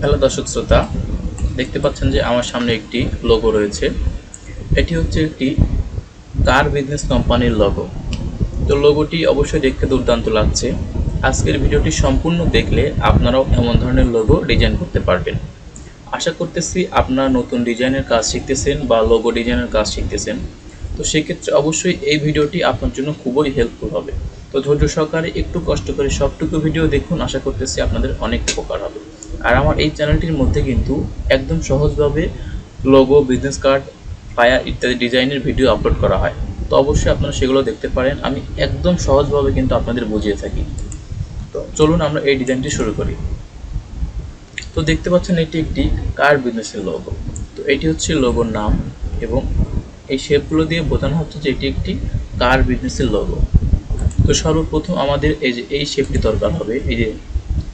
Hello দর্শক শ্রোতা, দেখতে পাচ্ছেন যে আমার সামনে একটি লোগো রয়েছে। এটি হচ্ছে একটি কার বিজনেস কোম্পানির লোগো। তো লোগোটি অবশ্যই দেখতে দুর্দান্ত লাগছে। আজকের ভিডিওটি সম্পূর্ণ দেখলে আপনারাও এমন ধরনের লোগো ডিজাইন করতে পারবেন। আশা করতেছি আপনারা নতুন ডিজাইনের কাজ শিখতেছেন বা লোগো ডিজাইনের কাজ শিখতেছেন। তো সেক্ষেত্রে অবশ্যই এই ভিডিওটি আপনার জন্য খুবই হেল্পফুল হবে। তো ধৈর্য সহকারে একটু কষ্ট করে সবটুকু ভিডিও দেখুন, আশা করতেছি আপনাদের অনেক উপকার হবে। আর আমার এই চ্যানেলটির মধ্যে কিন্তু একদম সহজভাবে লোগো, বিজনেস কার্ড, ফায়ার ইত্যাদি ডিজাইনের ভিডিও আপলোড করা হয়। তো অবশ্যই আপনারা সেগুলো দেখতে পারেন। আমি একদম সহজভাবে কিন্তু আপনাদের বুঝিয়ে থাকি। তো চলুন আমরা এই ডিজাইনটি শুরু করি। তো দেখতে পাচ্ছেন এটি একটি কার বিজনেসের লোগো। তো এটি হচ্ছে লোগোর নাম এবং এই শেপগুলো দিয়ে বোঝানো হচ্ছে যে এটি একটি কার বিজনেসের লোগো। তো সর্বপ্রথম আমাদের এই শেপটি দরকার হবে,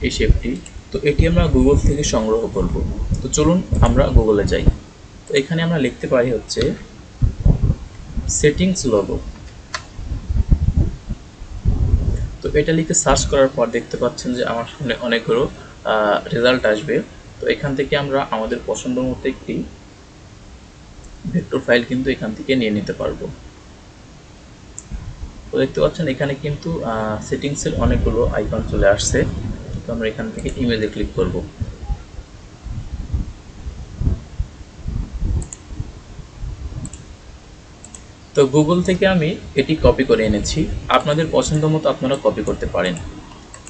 এই শেপটি। তো এটি আমরা গুগল থেকে সংগ্রহ করব। তো চলুন আমরা গুগলে যাই। তো এখানে আমরা লিখতে পারি হচ্ছে সেটিংস লোগো। তো এটা লিখে সার্চ করার পর দেখতে পাচ্ছেন যে আমার সামনে অনেকগুলো রেজাল্ট আসবে। তো এখান থেকে আমরা আমাদের পছন্দ মতো একটি ভেক্টর ফাইল কিন্তু এখান থেকে নিয়ে নিতে পারবো। তো দেখতে পাচ্ছেন এখানে কিন্তু সেটিংসের অনেকগুলো আইকন চলে আসছে। তো আমরা এখান থেকে ইমেজে ক্লিক করব। তো গুগল থেকে আমি এটি কপি করে এনেছি, আপনাদের পছন্দ মতো আপনারা কপি করতে পারেন।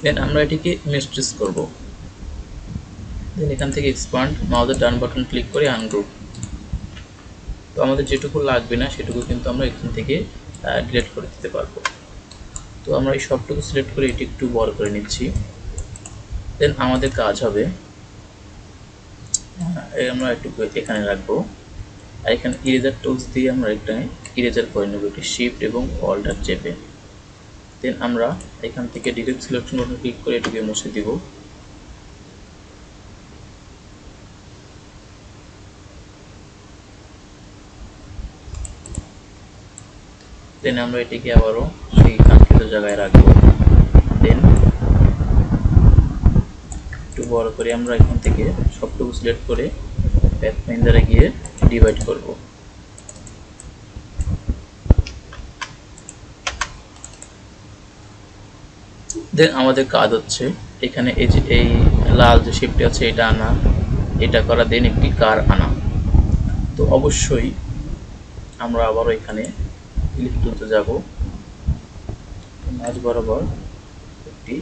দেন আমরা এটিকে ইমেজ ট্রেস করব। দেন এখান থেকে এক্সপান্ড, মাউসের ডান বাটন ক্লিক করে আনগ্রুপ। তো আমাদের যেটুকু লাগবে না সেটুকু কিন্তু আমরা এখান থেকে ডিলিট করে দিতে পারবো। তো আমরা এই সবটুকু সিলেক্ট করে এটি একটু বড় করে নিচ্ছি। দেন আমাদের কাজ হবে আমরা একটু এখানে রাখবো। আর এখানে ইরেজার টুলস দিয়ে আমরা একটা ইরেজার করে নেব, একটি শিফট এবং অল্টার চেপে। দেন আমরা এখান থেকে ডিলিট সিলেকশন বাটন ক্লিক করে এটিকে মুছে দিব। দেন আমরা এটিকে আবারও সেই কাঙ্ক্ষিত জায়গায় রাখবো। দেন একটু বড় করে আমরা এখান থেকে সবটুকু সিলেক্ট করে প্যাথফাইন্ডারে গিয়ে ডিভাইড করব। দেন আমাদের কাজ হচ্ছে এখানে এই লাল যে শেপটি আছে এটা আনা, এটা করা, দেন একটি কার আনা। তো অবশ্যই আমরা আবারও এখানে ক্লিক তুলতে যাব, মাঝ বরাবর একটি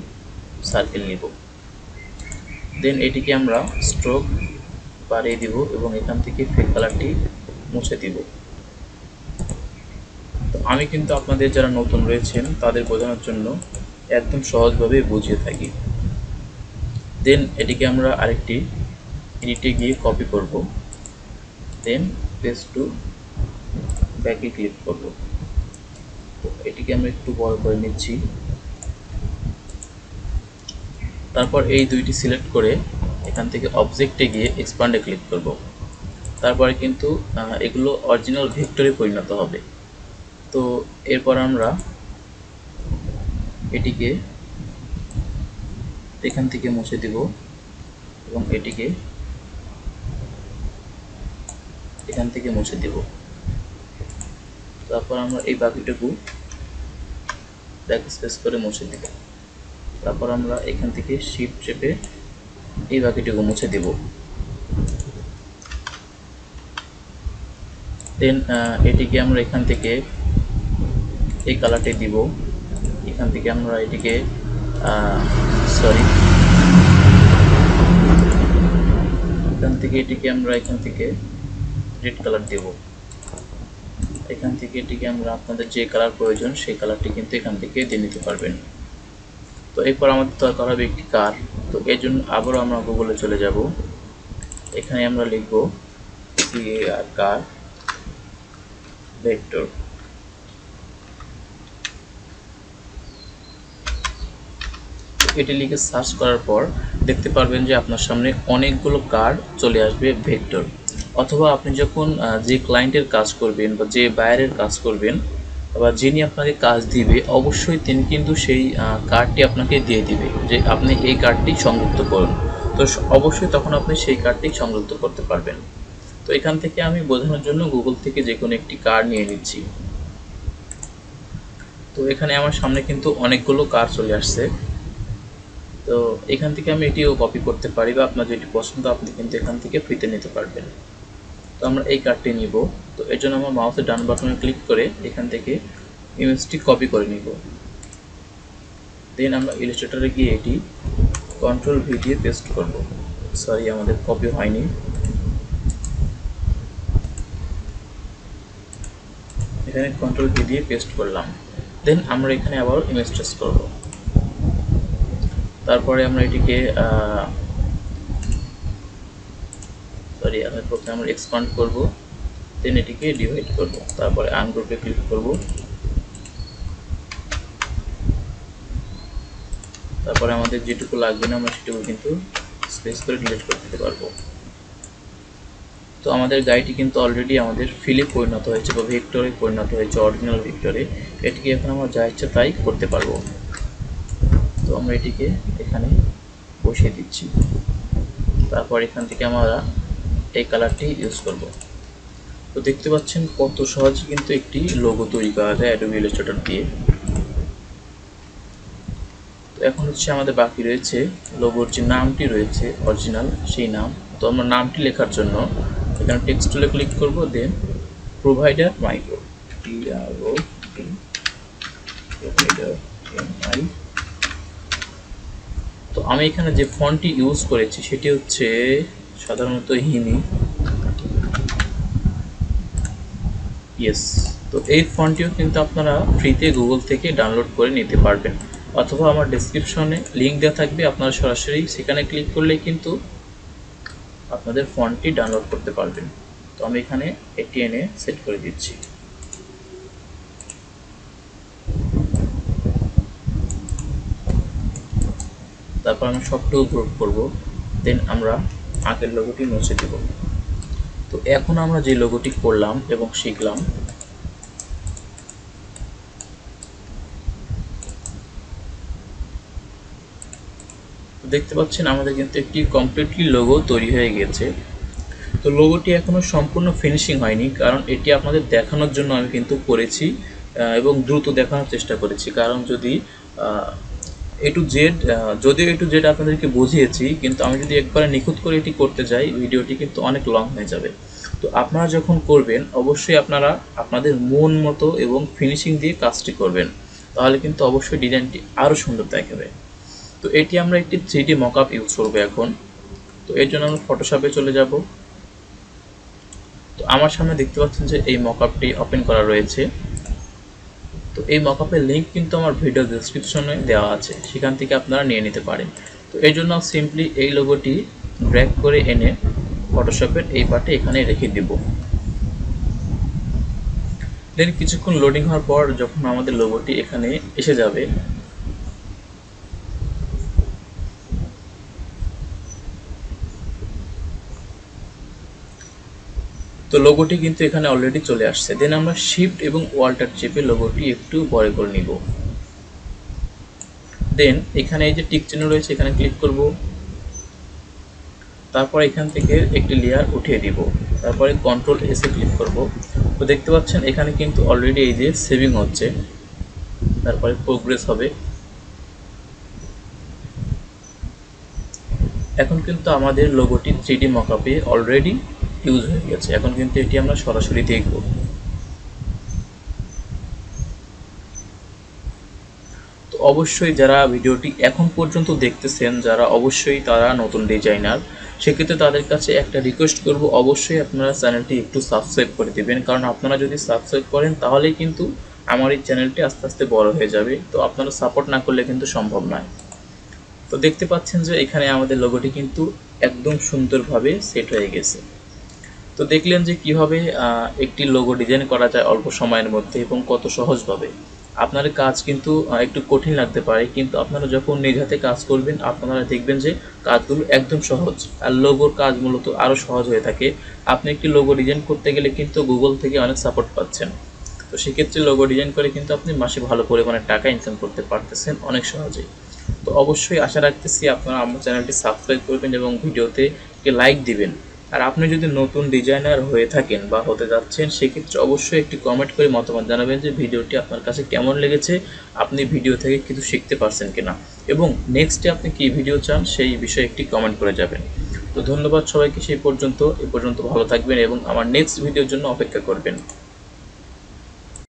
সার্কেল নিব। দেন এটিকে আমরা স্ট্রোক বাড়িয়ে দিব এবং এখান থেকে ফেক কালারটি মুছে দিব। তো আমি কিন্তু আপনাদের যারা নতুন রয়েছেন তাদের বোঝানোর জন্য একদম সহজভাবে বুঝিয়ে থাকি। দেন এটিকে আমরা আরেকটি এডিটে গিয়ে কপি করব। দেন পেস্ট টু ব্যাকে ক্লিক করব। তো এটিকে আমরা একটু বড় করে নিচ্ছি। তারপর এই দুইটি সিলেক্ট করে এখান থেকে অবজেক্টে গিয়ে এক্সপান্ডে ক্লিক করব। তারপরে কিন্তু এগুলো অরিজিনাল ভেক্টরে পরিণত হবে। তো এরপর আমরা এটিকে এখান থেকে মুছে দিব এবং এটিকে এখান থেকে মুছে দিব। তারপর আমরা এই বাকিটুকু ব্যাকস্পেস করে মুছে দিব। তারপর আমরা এখান থেকে শিফট চেপে এই বাকিটুকু মুছে দেব। দেন এটিকে আমরা এখান থেকে এই কালারটি দিব। এখান থেকে আমরা এটিকে এটিকে আমরা এখান থেকে রেড কালার দেব। এখান থেকে এটিকে আমরা আপনাদের যে কালার প্রয়োজন সেই কালারটি কিন্তু এখান থেকে দিয়ে নিতে পারবেন। তো এরপর আমাদের দরকার হবে একটি কার। তো এর জন্য আবারও আমরা গুগলে চলে যাব। এখানে আমরা লিখব কার ভেক্টর। এটি লিখে সার্চ করার পর দেখতে পারবেন যে আপনার সামনে অনেকগুলো কার চলে আসবে ভেক্টর। অথবা আপনি যখন যে ক্লায়েন্টের কাজ করবেন বা যে বায়ারের কাজ করবেন বা যিনি আপনাকে কাজ দিবে, অবশ্যই তিনি কিন্তু সেই কার্ডটি আপনাকে দিয়ে দিবে যে আপনি এই কার্ডটি সংযুক্ত করুন। তো অবশ্যই তখন আপনি সেই কার্ডটি সংযুক্ত করতে পারবেন। তো এখান থেকে আমি বোঝানোর জন্য গুগল থেকে যে কোনো একটি কার্ড নিয়ে নিচ্ছি। তো এখানে আমার সামনে কিন্তু অনেকগুলো কার্ড চলে আসছে। তো এখান থেকে আমি এটিও কপি করতে পারি, বা আপনার যেটি পছন্দ আপনি কিন্তু এখান থেকে ফ্রিতে নিতে পারবেন। তো আমরা এই কার্ডটি নিব। তো এর জন্য আমরা মাউসের ডান বাটনে ক্লিক করে এখান থেকে ইমেজটি কপি করে নিব। দেন আমরা ইলাস্ট্রেটরে গিয়ে এটি কন্ট্রোল ভি দিয়ে পেস্ট করব। সরি, আমাদের কপি হয়নি। এখানে কন্ট্রোল ভি দিয়ে পেস্ট করলাম। দেন আমরা এখানে আবার ইমেজ ট্রেস করব। তারপরে আমরা এটিকে প্রথমে আমরা এক্সপান্ড করব, দেন এটিকে ডিভাইড করব, তারপরে আনগ্রুপে ক্লিক করব, তারপরে আমাদের যেটুকু লাগবে না আমরা সেটুকু কিন্তু স্পেস করে ডিলিট করে দিতে পারবো। তো আমাদের গাড়িটি কিন্তু অলরেডি আমাদের ফিলে পরিণত হয়েছে বা ভেক্টরে পরিণত হয়েছে, অরিজিনাল ভেক্টরে। এটিকে এখন আমরা যা ইচ্ছা তাই করতে পারবো। তো আমরা এটিকে এখানে বসিয়ে দিচ্ছি। তারপর এখান থেকে আমরা এই কালারটি ইউজ করব। তো দেখতে পাচ্ছেন কত সহজে কিন্তু একটি লোগো তৈরি করা যায় অ্যাডোবি ইলাস্ট্রেটর দিয়ে। তো এখন হচ্ছে আমাদের বাকি রয়েছে লোগোর যে নামটি রয়েছে অরিজিনাল সেই নাম। তো আমরা নামটি লেখার জন্য এখানে টেক্সট টুলে ক্লিক করব, দেন প্রোভাইডার মাইক্রো তো আমি এখানে যে ফন্টটি ইউজ করেছি সেটি হচ্ছে সাধারণত হিমি। ইয়েস, তো এই ফন্টটিও কিন্তু আপনারা ফ্রিতে গুগল থেকে ডাউনলোড করে নিতে পারবেন, অথবা আমার ডেসক্রিপশনে লিঙ্ক দেওয়া থাকবে, আপনারা সরাসরি সেখানে ক্লিক করলেই কিন্তু আপনাদের ফন্টটি ডাউনলোড করতে পারবেন। তো আমি এখানে এটি এনে সেট করে দিচ্ছি। তারপর আমি সবটুকু গ্রুপ করব, দেন আমরা আগের লোগোটি মুছে দেব। তো এখন আমরা যে লোগোটি করলাম এবং শিখলাম, দেখতে পাচ্ছেন আমাদের কিন্তু একটি কমপ্লিটলি লোগো তৈরি হয়ে গেছে। তো লোগোটি এখনো সম্পূর্ণ ফিনিশিং হয়নি, কারণ এটি আপনাদের দেখানোর জন্য আমি কিন্তু করেছি এবং দ্রুত দেখানোর চেষ্টা করেছি। কারণ যদি যদিও এ টু জেড আপনাদেরকে বুঝিয়েছি, কিন্তু আমি যদি একবারে নিখুঁত করে এটি করতে যাই ভিডিওটি কিন্তু অনেক লং হয়ে যাবে। তো আপনারা যখন করবেন অবশ্যই আপনারা আপনাদের মন মতো এবং ফিনিশিং দিয়ে কাজটি করবেন, তাহলে কিন্তু অবশ্যই ডিজাইনটি আরও সুন্দর দেখাবে। তো এটি আমরা একটি 3D মকআপ ইউজ করবো এখন। তো এর জন্য আমরা ফটোশপে চলে যাব। তো আমার সামনে দেখতে পাচ্ছেন যে এই মকআপটি ওপেন করা রয়েছে। তো এই মকআপের লিঙ্ক কিন্তু আমার ভিডিও ডেসক্রিপশনে দেওয়া আছে, সেখান থেকে আপনারা নিয়ে নিতে পারেন। তো এর জন্য সিম্পলি এই লোগোটি ড্র্যাগ করে এনে ফটোশপের এই পার্টে এখানে রেখে দেব। দেন কিছুক্ষণ লোডিং হওয়ার পর যখন আমাদের লোগোটি এখানে এসে যাবে, তো লোগোটি কিন্তু এখানে অলরেডি চলে আসছে। দেন আমরা শিফট এবং ওয়াল্টার চেপে লোগোটি একটু বড় করে নিব। দেন এখানে এই যে টিক চিহ্ন রয়েছে এখানে ক্লিক করব, তারপর এখান থেকে একটি লেয়ার উঠিয়ে দিব, তারপরে কন্ট্রোল এস এ ক্লিক করব। তো দেখতে পাচ্ছেন এখানে কিন্তু অলরেডি এই যে সেভিং হচ্ছে, তারপরে প্রোগ্রেস হবে। এখন কিন্তু আমাদের লোগোটি 3D মকআপে অলরেডি ইউজ হয়ে গেছে। এখন কিন্তু এটি আমরা সরাসরি দেখব। তো অবশ্যই যারা ভিডিওটি এখন পর্যন্ত দেখতেছেন, যারা অবশ্যই তারা নতুন ডিজাইনার, সেক্ষেত্রে তাদের কাছে একটা রিকোয়েস্ট করব, অবশ্যই আপনারা চ্যানেলটি একটু সাবস্ক্রাইব করে দেবেন। কারণ আপনারা যদি সাবস্ক্রাইব করেন তাহলেই কিন্তু আমার এই চ্যানেলটি আস্তে আস্তে বড় হয়ে যাবে। তো আপনারা সাপোর্ট না করলে কিন্তু সম্ভব নয়। তো দেখতে পাচ্ছেন যে এখানে আমাদের লোগোটি কিন্তু একদম সুন্দরভাবে সেট হয়ে গেছে। তো দেখলেন যে কিভাবে একটি লোগো ডিজাইন করা যায় অল্প সময়ের মধ্যে এবং কত সহজভাবে। আপনাদের কাজ কিন্তু একটু কঠিন লাগতে পারে, কিন্তু আপনারা যখন নিজ হাতে কাজ করবেন আপনারা দেখবেন যে কাজগুলো একদম সহজ। আর লোগোর কাজ মূলত আরও সহজ হয়ে থাকে। আপনি একটি লোগো ডিজাইন করতে গেলে কিন্তু গুগল থেকে অনেক সাপোর্ট পাচ্ছেন। তো সেক্ষেত্রে লোগো ডিজাইন করে কিন্তু আপনি মাসে ভালো পরিমাণে টাকা ইনকাম করতে পারতেছেন অনেক সহজেই। তো অবশ্যই আশা রাখতেছি আপনারা আমার চ্যানেলটি সাবস্ক্রাইব করবেন এবং ভিডিওতে একটি লাইক দিবেন। আর আপনি যদি নতুন ডিজাইনার হয়ে থাকেন বা হতে যাচ্ছেন, সেক্ষেত্রে অবশ্যই একটি কমেন্ট করে মতামত জানাবেন যে ভিডিওটি আপনার কাছে কেমন লেগেছে, আপনি ভিডিও থেকে কিছু শিখতে পারছেন কিনা, এবং নেক্সটে আপনি কী ভিডিও চান সেই বিষয়ে একটি কমেন্ট করে যাবেন। তো ধন্যবাদ সবাইকে। সেই পর্যন্ত এ পর্যন্ত ভালো থাকবেন এবং আমার নেক্সট ভিডিওর জন্য অপেক্ষা করবেন।